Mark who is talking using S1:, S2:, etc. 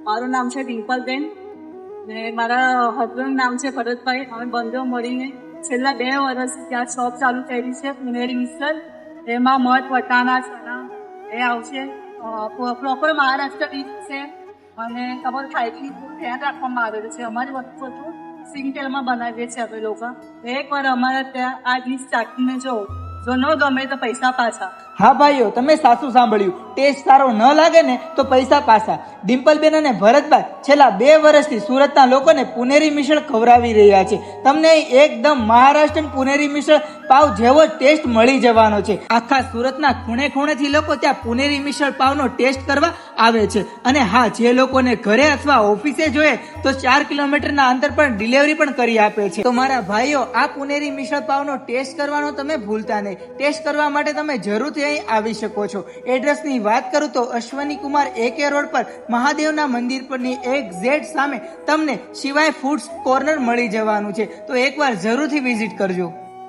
S1: મારું નામ છે ડિમ્પલબેન ને મારા હસબન્ડનું નામ છે ભરતભાઈ. અમે બંને મળીને છેલ્લા 2 વર્ષથી ત્યાં શોપ ચાલુ કરી છે પુનેરી મિસલ. એમાં મઠ, વટાણા, ચણા એ આવશે. પ્રોપર મહારાષ્ટ્ર ડીશ છે અને તમારે ખાયથી ધ્યાન રાખવામાં આવેલું છે. અમારી વસ્તુ બધું સિંગ તેલમાં બનાવીએ છીએ અમે લોકો. એકવાર અમારા ત્યાં આ ડીશ ચાખીને જો ન ગમે તો પૈસા પાછા.
S2: હા ભાઈઓ, તમે સાચું સાંભળ્યું. ટેસ્ટ સારો ન લાગે ને તો પૈસા પાછા. ડિમ્પલબેન અને ભરતભાઈ છેલ્લા 2 વર્ષથી સુરતના લોકોને પુનેરી મિસળ ખવડાવી રહ્યા છે. તમને એકદમ મહારાષ્ટ્રીયન પુનેરી મિસળ પાવ જેવો ટેસ્ટ મળી જવાનો છે. આખા સુરતના ખૂણે ખૂણેથી લોકો ત્યાં પુનેરી મિસળ પાવનો ટેસ્ટ કરવા આવે છે. અને હા, જે લોકોને ઘરે અથવા ઓફિસે જોઈએ તો 4 કિલોમીટરના અંતર પર ડિલિવરી પણ કરી આપે છે. તો મારા ભાઈઓ, આ પુનેરી મિસળ પાવનો ટેસ્ટ કરવાનો તમે ભૂલતા નહીં. ટેસ્ટ કરવા માટે તમે જરૂરથી અહીં આવી શકો છો. એડ્રેસની વાત કરું તો અશ્વની કુમાર AK રોડ પર મહાદેવના મંદિર પરની એક્ઝેક્ટ સામે તમને શિવાય ફૂડ્સ કોર્નર મળી જવાનું છે. તો એકવાર જરૂરથી વિઝિટ કરજો.